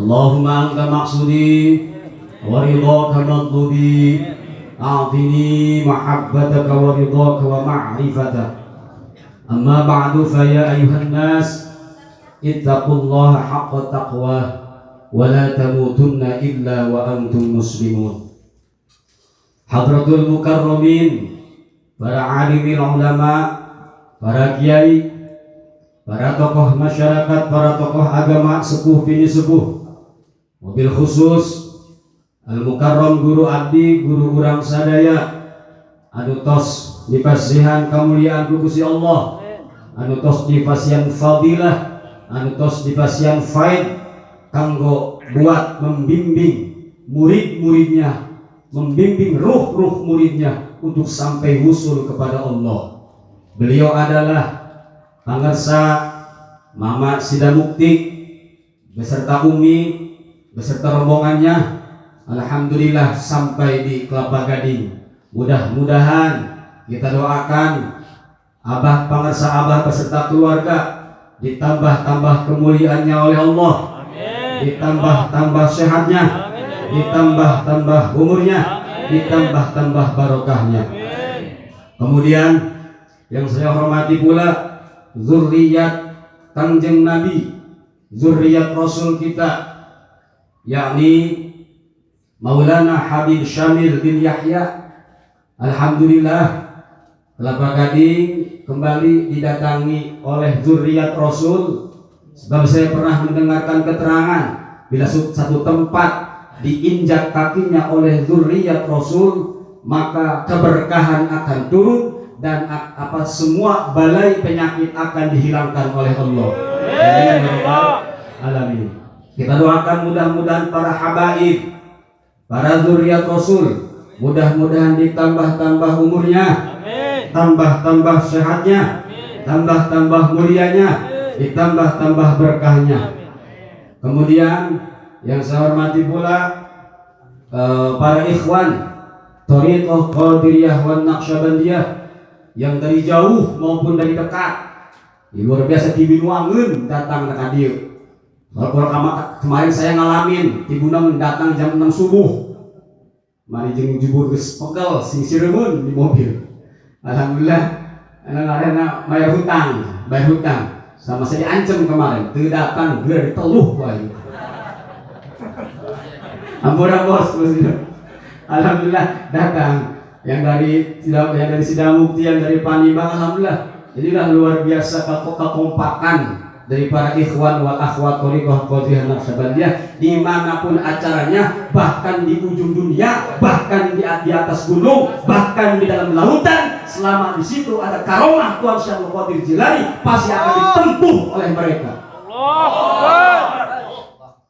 Allahumma anta maqsudi wa ridhaka matlubi a'tini mahabbataka wa ridhaka wa ma'rifataka. Amma ba'du fa ya ayuhan nas ittaqullaha haqqa taqwah wa la tamutunna illa wa antum muslimun. Hadratul mukarramin, para alimin ulama, para kiai, para tokoh masyarakat, para tokoh agama, sepuh bini sepuh, mobil khusus al-mukarram guru abdi, guru urang sadaya, anu tos dipasihan kemuliaan Gusti Allah, anu tos dipasihan fadilah, anu tos dipasihan faid kanggo buat membimbing murid-muridnya, membimbing ruh-ruh muridnya untuk sampai wusul kepada Allah. Beliau adalah pangarsa Mama Sida Mukti beserta Umi beserta rombongannya, alhamdulillah sampai di Kelapa Gading. Mudah-mudahan kita doakan Abah pangarsa Abah beserta keluarga ditambah-tambah kemuliaannya oleh Allah, ditambah-tambah sehatnya, ditambah-tambah umurnya, ditambah-tambah barokahnya. Kemudian yang saya hormati pula zurriyat Kangjeng Nabi, zurriyat Rasul kita, yakni Maulana Habib Syamil bin Yahya. Alhamdulillah Kelapa Gading kembali didatangi oleh zurriyat Rasul. Sebab saya pernah mendengarkan keterangan bila satu tempat diinjak kakinya oleh zurriyat Rasul, maka keberkahan akan turun dan apa semua balai penyakit akan dihilangkan oleh Allah. Alamin. Kita doakan mudah-mudahan para habaib, para zuriat Rasul, mudah-mudahan ditambah-tambah umurnya, tambah-tambah sehatnya, tambah-tambah mulianya, ditambah-tambah berkahnya. Kemudian yang saya hormati pula para ikhwan Thariqah Qadiriyah wan Naqsyabandiyah yang dari jauh maupun dari dekat, luar biasa dibinuangeun datang ke dieu. Kalau kemarin saya ngalamin tibunan datang jam 6 subuh, mari jeung jubur geus pegel sing sireun di mobil. Alhamdulillah anak-anak bayar hutang sama saya diancam kemarin, teu datang geus diteluh wae. Ampura bos. Alhamdulillah datang yang dari Sida Mukti, yang dari Panibang. Alhamdulillah, inilah luar biasa kekompakan dari para ikhwan wal akhwat Thariqah Qadiriyah Naqsyabandiyah dimanapun acaranya, bahkan di ujung dunia, bahkan di atas gunung, bahkan di dalam lautan, selama di situ ada karomah Tuan Syekh Abdul Qadir Jilani pasti akan ditempuh oleh mereka.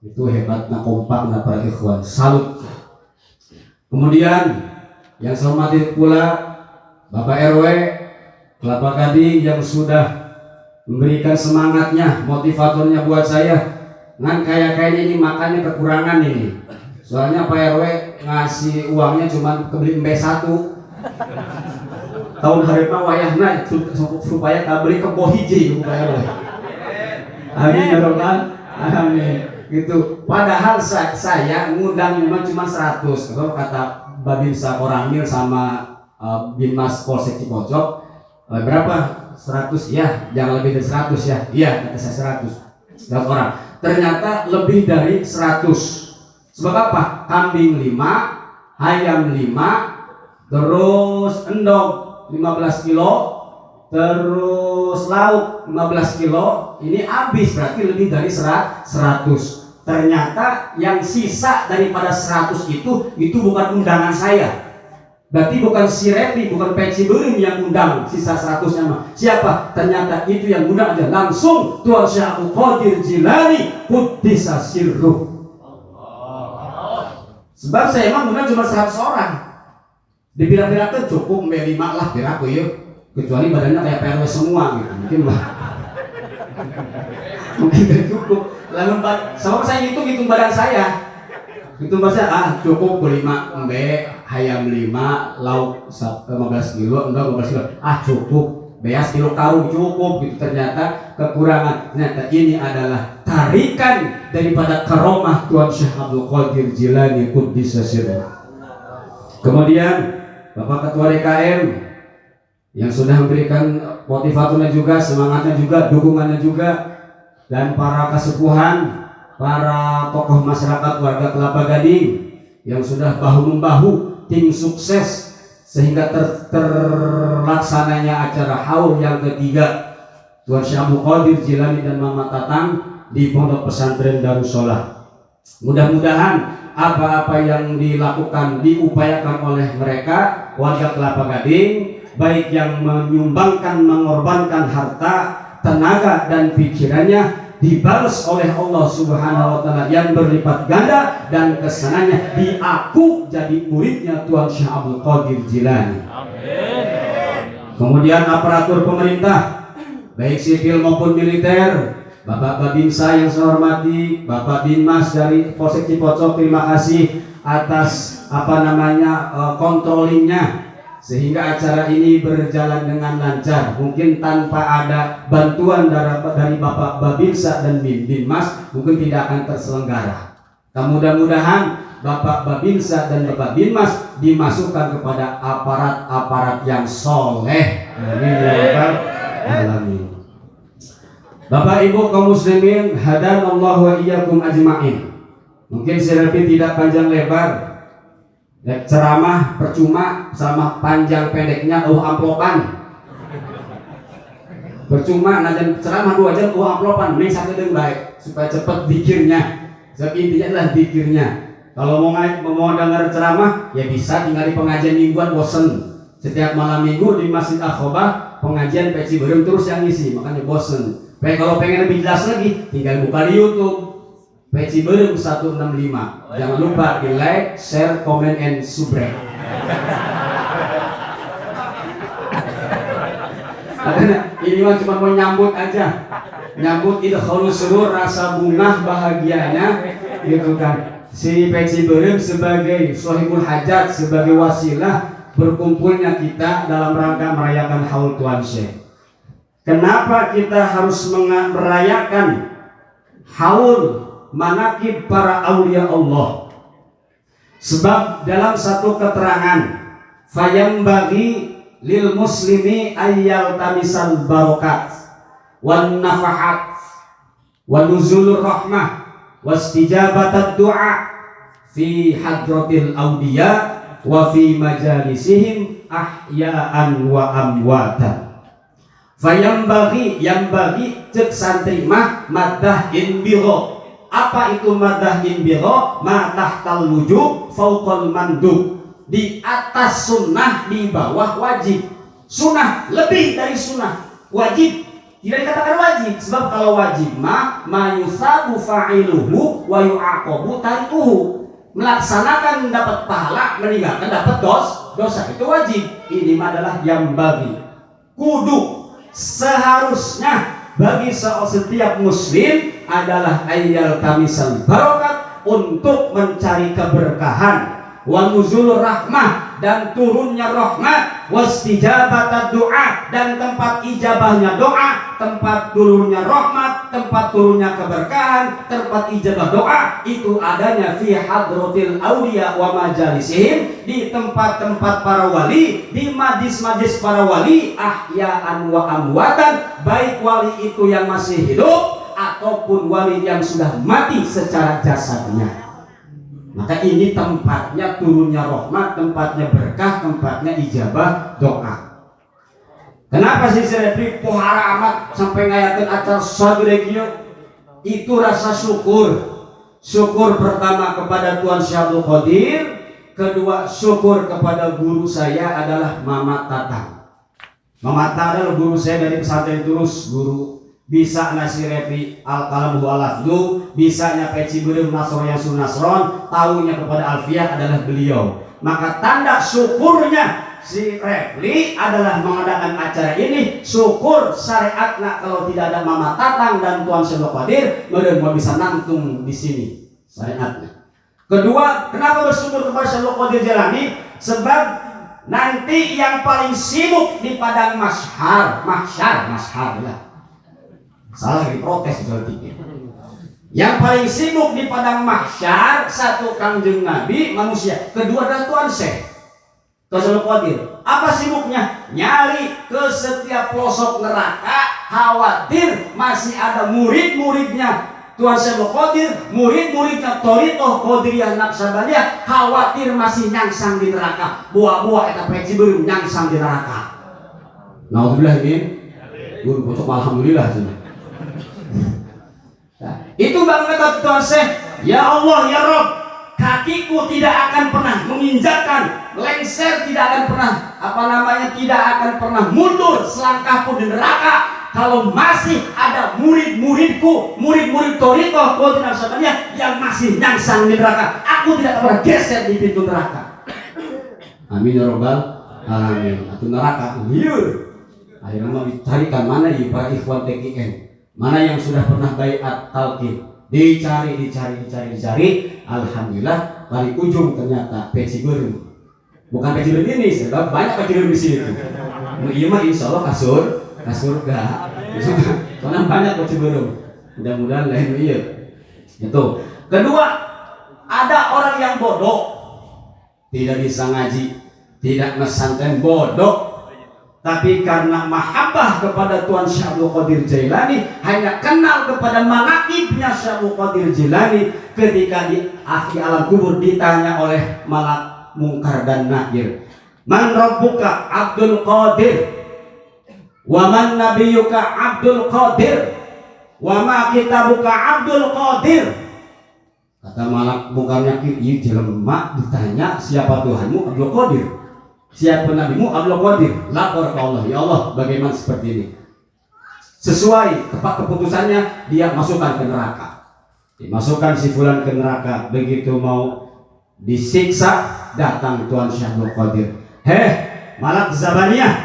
Itu hebatnya kompaknya para ikhwan, salut. Kemudian yang saya hormati pula Bapak RW Kelapa Gading yang sudah memberikan semangatnya, motivatornya buat saya. Ngan kayaknya ini makannya kekurangan ini. Soalnya Pak RW ngasih uangnya cuma kebeli embe 1. Tahun hareupa wayahna supaya kabeli kebo hiji Pak RW. Amin ya rabbal alamin. Gitu. Padahal saya ngundang memang cuma 100. Kalau kata Babinsa Koramil sama Binmas Polsek Cipocok, berapa? 100 ya, jangan lebih dari 100 ya. Iya, kata saya 100 orang. Ternyata lebih dari 100. Sebab apa? Kambing 5, ayam 5, terus endog 15 kilo, terus lauk 15 kilo. Ini habis, berarti lebih dari 100. Ternyata yang sisa daripada 100 itu bukan undangan saya. Berarti bukan si Repi, bukan Peci Beureum yang undang sisa 100-nya mah. Siapa? Ternyata itu yang undang aja langsung Tuan Syekh Abdul Qadir Jilani Quddisa Sirruh. Sebab saya emang undang cuma 100 orang. Dipira-pirakeun cukup 5 lah piraku yeuh. Kecuali badannya kayak PRW semua gitu. Mungkin lah. Mungkin cukup. Lalu sama saya hitung badan saya. Itu masa cukup 5 embe, ayam 5, lauk 15 kilo, endog 15 kilo. Cukup. beas 3 karung cukup gitu, ternyata kekurangan. Ternyata ini adalah tarikan daripada karomah Tuan Syekh Abdul Qadir Jilani Quddisa Sirruh. Kemudian Bapak Ketua DKM yang sudah memberikan motivatornya juga, semangatnya juga, dukungannya juga, dan para kasepuhan, para tokoh masyarakat warga Kelapa Gading yang sudah bahu-membahu tim sukses sehingga terlaksananya acara haul yang ketiga Tuan Syekh Abdul Qadir Jilani dan Mama Tatang di Pondok Pesantren Darussalam. Mudah-mudahan apa-apa yang dilakukan, diupayakan oleh mereka warga Kelapa Gading, baik yang menyumbangkan, mengorbankan harta, tenaga dan pikirannya, dibalas oleh Allah Subhanahu wa taala yang berlipat ganda, dan kesananya diaku jadi muridnya Tuan Syekh Abdul Qadir Jilani. Amin. Kemudian aparatur pemerintah baik sipil maupun militer, Bapak Babinsa yang saya hormati, Bapak Binmas dari Polsek Cipocok, terima kasih atas kontrolingnya sehingga acara ini berjalan dengan lancar. Mungkin tanpa ada bantuan dari Bapak Babinsa dan Binmas mungkin tidak akan terselenggara. Mudah-mudahan Bapak Babinsa dan Bapak Binmas dimasukkan kepada aparat-aparat yang soleh. Amin ya rabbal alamin. Bapak Ibu kaum muslimin, hadanallahu wa iyyakum ajmain. Mungkin Sirapi tidak panjang lebar. Ceramah percuma sama panjang pendeknya amplopan. Percuma najan ceramah 2 jam amplopan, mending sakedeung baik supaya cepat zikirnya. Sebab intinya adalah zikirnya. Kalau mau dengar ceramah ya bisa tinggal di pengajian mingguan, bosen. Setiap malam minggu di Masjid Akhobah pengajian peci bareng terus yang isi, makanya bosen. Kalau pengen lebih jelas lagi tinggal buka di YouTube Peci Berem 165. Jangan lupa di like, share, comment, and subscribe. Ini mah cuma mau nyambut aja, nyambut idkhalus surur, rasa bunga bahagianya gitu kan. Si Peci Berem sebagai shahibul hajat, sebagai wasilah berkumpulnya kita dalam rangka merayakan haul Tuan Syekh. Kenapa kita harus merayakan haul manaqib para aulia Allah? Sebab dalam satu keterangan, fayambaghi lil muslimi ayyal tamisal barakat wan nafahat wa nuzulur rahmah wastijabatad du'a fi hadratil awliya wa fi majalisihim ahya'an wa amwatan. Fayambaghi, yambaghi cek santri mah madah inbiro. Apa itu madah inbiro? Madah tal wujub fauqal mandub. Di atas sunnah, di bawah wajib. Sunnah lebih dari sunnah. Wajib tidak dikatakan wajib, sebab kalau wajib mah mayusabu fa'iluhu wa yu'aqabu tarikuhu. Melaksanakan dapat pahala, meninggalkan dapat dosa. Itu wajib. Ini adalah yambaghi, kudu, seharusnya bagi setiap muslim adalah ayyal tamisal barakat, untuk mencari keberkahan, wa nuzulur rahmah, dan turunnya rahmat, wastijabatad du'a, dan tempat ijabahnya doa, tempat turunnya rahmat, tempat turunnya keberkahan, tempat ijabah doa itu adanya fi hadratil auliya wa majalisihim, di tempat-tempat para wali, di majlis-majlis para wali, ahya'an wa amwatan, baik wali itu yang masih hidup ataupun wali yang sudah mati secara jasadnya. Maka ini tempatnya turunnya rahmat, tempatnya berkah, tempatnya ijabah doa. Kenapa sih saya pohara amat sampai ngayatin acara sageregio? Itu rasa syukur. Syukur pertama kepada Tuan Syekh Abdul Qadir, kedua syukur kepada guru saya adalah Mama Tatang. Mama Tatang adalah guru saya dari pesantren Turus, guru bisa nasi repi al-kalam hu'alafdu, bisanya Peci Berem Nasronya Sunasron, tahunya kepada Alfiah adalah beliau. Maka tanda syukurnya si Refli adalah mengadakan acara ini, syukur syariatnya. Kalau tidak ada Mama Tatang dan Tuan Syekh Abdul Qadir, mereka bisa nantung di sini syariatnya. Kedua, kenapa bersyukur kepada Syekh Abdul Qadir Jilani? Sebab nanti yang paling sibuk di padang mahsyar ya. Salah diprotes berarti. Yang paling sibuk di padang mahsyar satu Kangjeng Nabi manusia, kedua adalah Tuan Syekh Syabdul Qadir. Apa sibuknya? Nyari ke setiap pelosok neraka, khawatir masih ada murid-muridnya Tuan Syabdul Qadir, murid-muridnya Thariqah Qadiriyah Naqsabandiyah, khawatir masih nyangsang di neraka. Buah-buah eta peci beureum nyangsang di neraka. Nauzubillah min. Gur bocok alhamdulillah sini. Nah, itu bang kata Tuan Syekh, ya Allah ya Rabb, kakiku tidak akan pernah menginjakkan, lengser tidak akan pernah, tidak akan pernah mundur selangkah pun di neraka kalau masih ada murid-muridku, murid-murid Thariqah Qadiriyah Naqsabandiyah yang masih nyangsang di neraka. Aku tidak pernah geser di pintu neraka. Amin ya Rabbal alamin. Atau neraka liur. Akhirnya mau dicarikan mana ya para ikhwan TKN. Mana yang sudah pernah baiat talqin, dicari. Alhamdulillah paling ujung ternyata peci beureum. Bukan peci beureum ini, sebab banyak peci beureum di sini. Iya mah insyaallah kasur surga. Soalnya banyak peci beureum. Mudah-mudahan lain iya. Itu. Kedua, ada orang yang bodoh, tidak bisa ngaji, tidak ngesantren, bodoh. Tapi karena mahabbah kepada Tuan Syabdul Qadir Jailani, hanya kenal kepada manaqibnya Syabdul Qadir Jailani, ketika di akhir alam kubur ditanya oleh malak Munkar dan Nakir, man rabbuka Abdul Qadir, wa man nabiyuka Abdul Qadir, wa ma kitabuka Abdul Qadir. Kata malak Munkar Nakir, iya jelema ditanya siapa Tuhanmu Abdul Qadir, siapa nabimu Abdul Qadir. Lapor ke Allah, ya Allah bagaimana seperti ini. Sesuai tepat keputusannya, dia masukkan ke neraka. Dimasukkan si fulan ke neraka. Begitu mau disiksa, datang Tuan Syabdul Qadir. Malak Zabaniyah,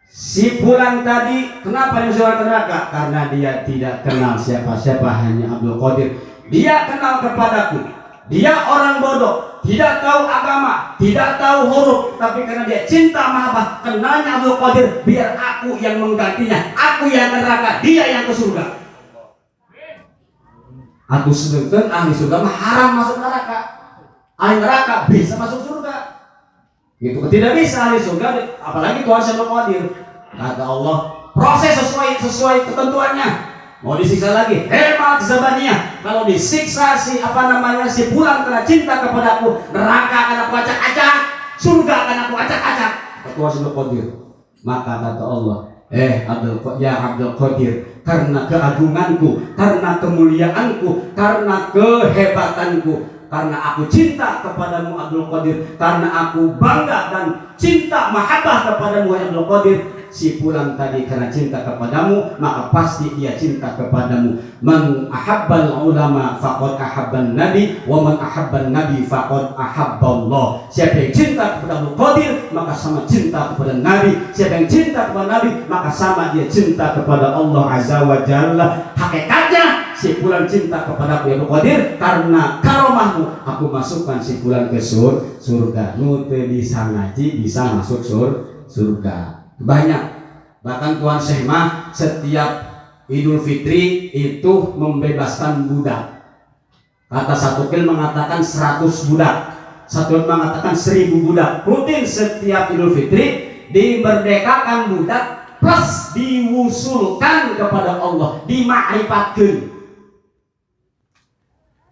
si fulan tadi kenapa dimasukkan ke neraka? Karena dia tidak kenal siapa-siapa, hanya Abdul Qadir. Dia kenal kepadaku, dia orang bodoh, tidak tahu agama, tidak tahu huruf, tapi karena dia cinta mahabbah, kenalnya Abdul Qadir, biar aku yang menggantinya, aku yang ke neraka, dia yang ke surga. Aku sedangkan ahli surga mah haram masuk neraka, ahli neraka bisa masuk surga. Gitu, tidak bisa ahli surga, apalagi Tuhan Syabdul Qadir. Kata Allah, proses sesuai ketentuannya. Mau disiksa lagi, Malak Zabaniyah, kalau disiksa si pulang karena cinta kepadaku, neraka akan aku acak-acak, surga akan aku acak-acak. Ketua Syabdul Qadir. Maka kata Allah, Abdul Qadir, karena keagunganku, karena kemuliaanku, karena kehebatanku, karena aku cinta kepadamu Abdul Qadir, karena aku bangga dan cinta mahabbah kepadamu Abdul Qadir. Si pulang tadi karena cinta kepadamu, maka pasti dia cinta kepadamu. Man ahabbal ulama faqad ahabban nabi, wa man ahabban nabi faqad ahabballah. Siapa yang cinta kepada Abdul Qadir, maka sama cinta kepada Nabi. Siapa yang cinta kepada Nabi, maka sama dia cinta kepada Allah Azza wa Jalla. Hakikatnya si fulan cinta kepada Abdul Qadir karena karomahmu, aku masukkan si fulan ke surga. Nu teu bisa ngaji bisa masuk surga. Banyak, bahkan Tuan Syekh mah setiap Idul Fitri itu membebaskan budak. Kata satu kil mengatakan 100 budak, satu mengatakan 1000 budak. Rutin setiap Idul Fitri dimerdekakan budak plus diwusulkan kepada Allah, dima'rifatkeun.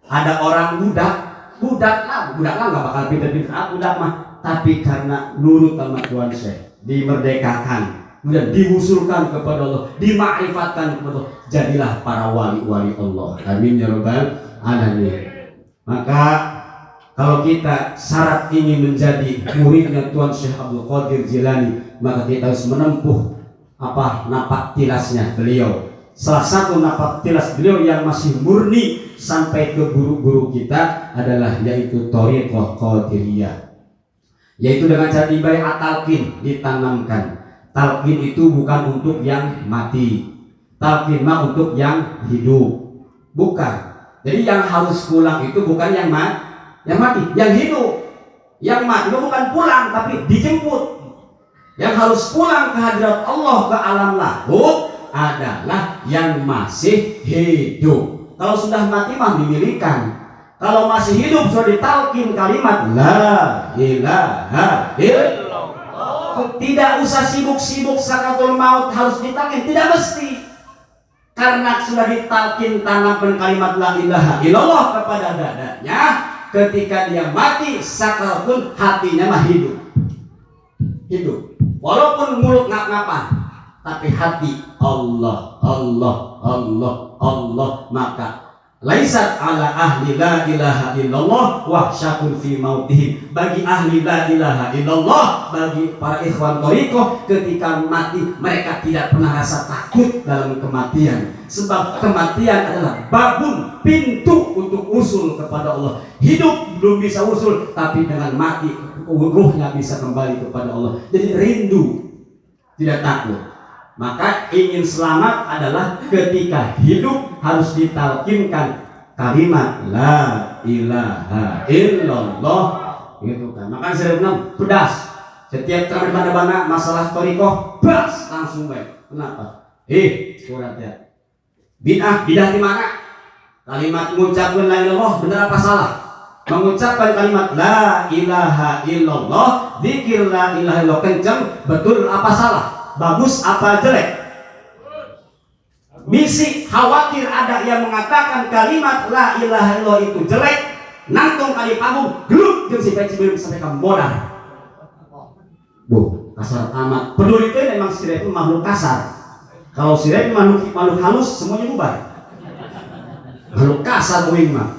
Ada orang budak lah nggak bakal pinter-pinter budak mah, tapi karena nurut sama Tuan Syekh dimerdekakan, kemudian diwusulkan kepada Allah, dima'rifatkan kepada Allah, jadilah para wali-wali Allah. Amin ya rabbal alamin. Maka kalau kita syarat ingin menjadi muridnya Tuan Syekh Abdul Qadir Jilani, maka kita harus menempuh napak tilasnya beliau. Salah satu napak tilas beliau yang masih murni sampai ke guru-guru kita adalah yaitu Thariqah Qadiriyah, yaitu dengan cara baiat talqin, ditanamkan. Talqin itu bukan untuk yang mati, talqin mah untuk yang hidup, bukan. Jadi yang harus pulang itu bukan yang mati, yang hidup. Yang mati bukan pulang tapi dijemput. Yang harus pulang ke hadirat Allah ke alam lahut adalah yang masih hidup. Kalau sudah mati mah dimilikan. Kalau masih hidup sudah ditalkin kalimat la ilaha illallah. Tidak usah sibuk-sibuk sakaratul maut harus ditalkin, tidak mesti. Karena sudah ditalkin tanamkan kalimat la ilaha illallah kepada dadanya, ketika dia mati sakaratul pun hatinya mah hidup. Hidup. Walaupun mulut ngap-ngapan, tapi hati Allah, Allah, Allah, Allah, maka laisat ala ahli la ilaha illallah wahsyatun fi mautihim. Bagi ahli la ilaha illallah, bagi para ikhwan thariqah, ketika mati mereka tidak pernah rasa takut dalam kematian. Sebab kematian adalah babun, pintu untuk usul kepada Allah. Hidup belum bisa usul, tapi dengan mati ruhnya bisa kembali kepada Allah. Jadi rindu, tidak takut. Maka ingin selamat adalah ketika hidup harus ditalkinkan kalimat la ilaha illallah, gitu kan. Maka saya bilang pedas. Setiap kali mana masalah thariqah, bas langsung baik. Kenapa? Surat ya. Bidah di mana? Kalimat mengucapkan la ilallah benar apa salah? Mengucapkan kalimat la ilaha illallah, zikir la ilaha illallah kencang, betul apa salah? Bagus apa jelek? Misi khawatir ada yang mengatakan kalimat la ilaha illallah itu jelek, nangtung kali panggung geluk jeung si peci belum sampai ke modal. Kasar amat. Peduli itu memang sirah itu makhluk kasar. Kalau sirah itu makhluk halus semuanya bubar. Makhluk kasar kuing mah.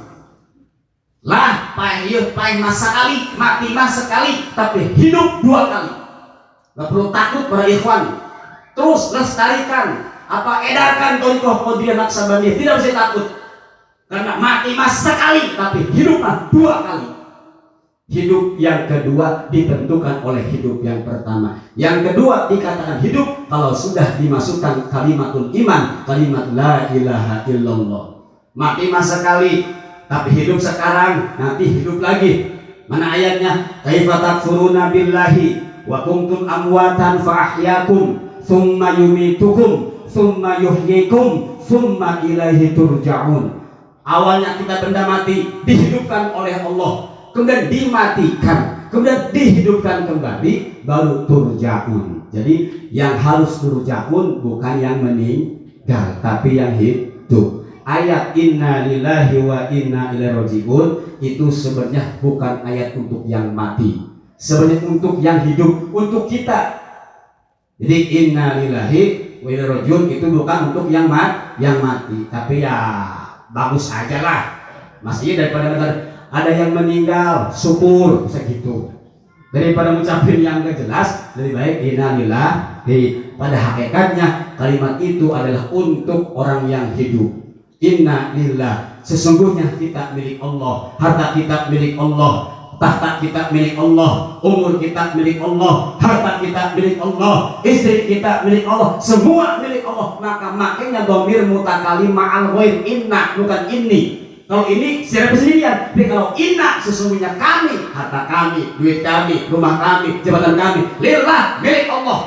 Lah payah mas sekali, mati mas sekali, tapi hidup 2 kali. Gak perlu takut para ikhwan. Terus lestarikan, edarkan thariqah Qadiriyah Naqsabandiyah, tidak usah takut. Karena mati mas sekali, tapi hidup 2 kali. Hidup yang kedua ditentukan oleh hidup yang pertama. Yang kedua dikatakan hidup kalau sudah dimasukkan kalimatul iman, kalimat la ilaha illallah. Mati mas sekali, tapi hidup sekarang, nanti hidup lagi. Mana ayatnya? Kaifa takfuruna billahi wa kuntum amwatan fa ahyakum thumma yumitukum thumma yuhyikum thumma ilaihi turja'un. Awalnya kita benda mati dihidupkan oleh Allah, kemudian dimatikan, kemudian dihidupkan kembali, baru turja'un. Jadi yang harus turja'un bukan yang meninggal, tapi yang hidup. Ayat inna lillahi wa inna ilaihi raji'un itu sebenarnya bukan ayat untuk yang mati, sebenarnya untuk yang hidup, untuk kita. Jadi inna lillahi wa inna ilaihi raji'un itu bukan untuk yang mati, tapi ya bagus aja lah. Maksudnya daripada ada yang meninggal, syukur segitu. Daripada ngucapin yang gak jelas, lebih baik inna lillahi. Pada hakikatnya kalimat itu adalah untuk orang yang hidup. Inna lillah, sesungguhnya kita milik Allah, harta kita milik Allah, tahta kita milik Allah, umur kita milik Allah, harta kita milik Allah, istri kita milik Allah, semua milik Allah. Maka makanya dhamir mutakalim ma'al ghair, inna bukan inni. Kalau ini secara persendirian, tapi kalau inna sesungguhnya kami, harta kami, duit kami, rumah kami, jabatan kami, lillah milik Allah.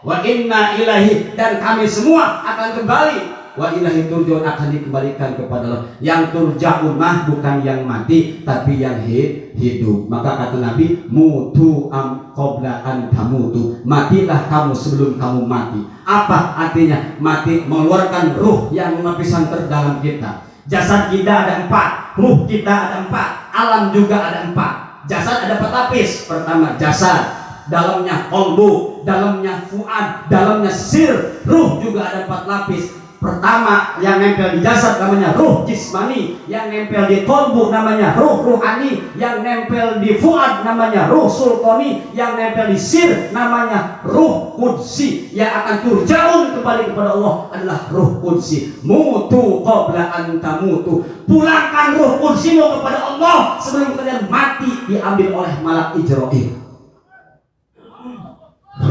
Wa inna ilahi, dan kami semua akan kembali. Wa ilahi turja'un, akan dikembalikan kepada Allah. Yang turja'un mah bukan yang mati, tapi yang hidup. Maka kata Nabi, mutu am qabla an tamutu, matilah kamu sebelum kamu mati. Apa artinya? Mati mengeluarkan ruh yang lapisan terdalam kita. Jasad kita ada 4, ruh kita ada 4, alam juga ada 4. Jasad ada 4 lapis. Pertama jasad, dalamnya qalbu, dalamnya fuad, dalamnya sir. Ruh juga ada 4 lapis. Pertama yang nempel di jasad namanya ruh jismani, yang nempel di qalbu namanya ruh ruhani, yang nempel di fuad namanya ruh sultani, yang nempel di sir namanya ruh qudsi. Yang akan turja'un kembali kepada Allah adalah ruh qudsi. Mutu qabla an tamutu, pulangkan ruh qudsimu kepada Allah sebelum kalian mati diambil oleh malak Ijrail.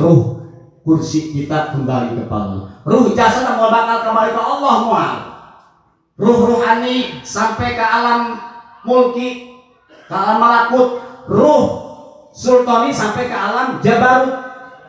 Ruh kursi kita kembali kepada Allah. Ruh jasad mau bakal kembali ke Allah mual. Ruh ruhani sampai ke alam mulki, ke alam malakut. Ruh sultani sampai ke alam jabarut.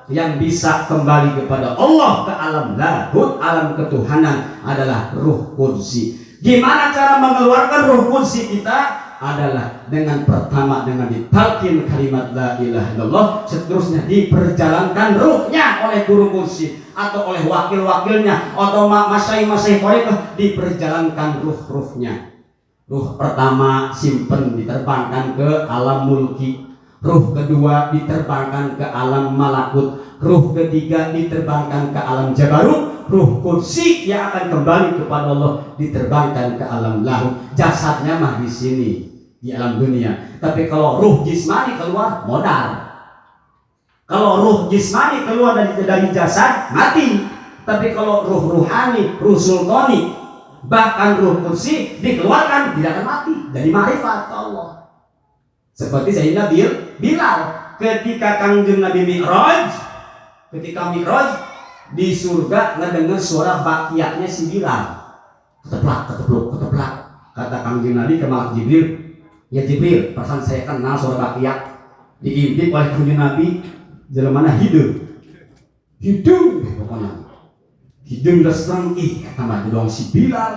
Yang bisa kembali kepada Allah, ke alam lahut, alam ketuhanan adalah ruh kursi. Gimana cara mengeluarkan ruh kursi kita? Adalah dengan pertama dengan ditalkin kalimat la ilaha illallah, seterusnya diperjalankan ruhnya oleh guru kursi atau oleh wakil-wakilnya atau masyayikh-masyayikh thariqah, diperjalankan ruh-ruhnya. Ruh pertama simpen diterbangkan ke alam mulki, ruh kedua diterbangkan ke alam malakut, ruh ketiga diterbangkan ke alam jabarut, ruh kursi yang akan kembali kepada Allah diterbangkan ke alam lahut. Jasadnya mah di sini di alam dunia, tapi kalau ruh jismani keluar modal. Kalau ruh jismani keluar dari jasad mati, tapi kalau ruh ruhani, ruh sultani, bahkan ruh kursi dikeluarkan tidak akan mati dari ma'rifat Allah. Seperti Sayyidina Bilal ketika Kangjeng Nabi Mi'raj, ketika Mi'raj di surga ngedenger suara bakiaknya si Bilal, keteplak ketepluk keteplak. Kata Kangjeng Nabi ke Malak Jibril, ya Jibril, perasaan saya kenal suara bakiak. Diintip oleh Kangjeng Nabi, jelemana hidup pokoknya hidung udah serang. Kata mati dong si Bilal.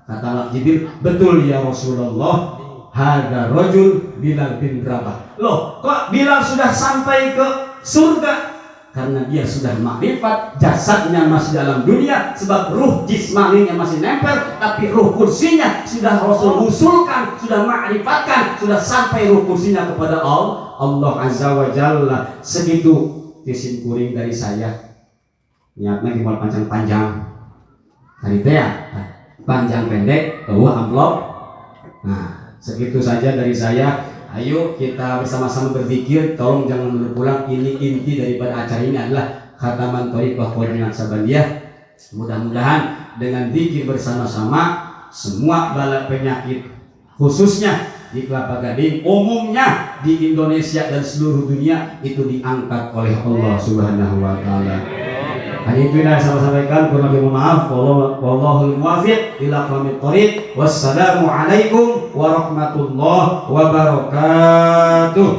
Kata Malak Jibril, betul ya Rasulullah, hada rajul Bilal bin Rabah. Loh, kok Bilal sudah sampai ke surga? Karena dia sudah makrifat, jasadnya masih dalam dunia, sebab ruh jismaninya masih nempel, tapi ruh kursinya sudah Rasul usulkan, sudah makrifatkan, sudah sampai ruh kursinya kepada Allah Azza wa Jalla. Segitu tisim kuring dari saya. Niatnya gimana panjang-panjang hari itu ya, panjang pendek amplop. Nah, segitu saja dari saya. Ayo kita bersama-sama berzikir. Tolong jangan berpulang. Ini inti daripada acara ini adalah khataman thariqah Qadiriyah Sabaniyah. Mudah-mudahan dengan zikir bersama-sama semua bala penyakit, khususnya di Kelapa Gading, umumnya di Indonesia dan seluruh dunia, itu diangkat oleh Allah Subhanahu wa taala. Hanya itu yang saya sampaikan, kurang lebih maaf. Wallahul muwaffiq ila aqwamit thoriq. Wassalamu alaikum warahmatullahi wabarakatuh.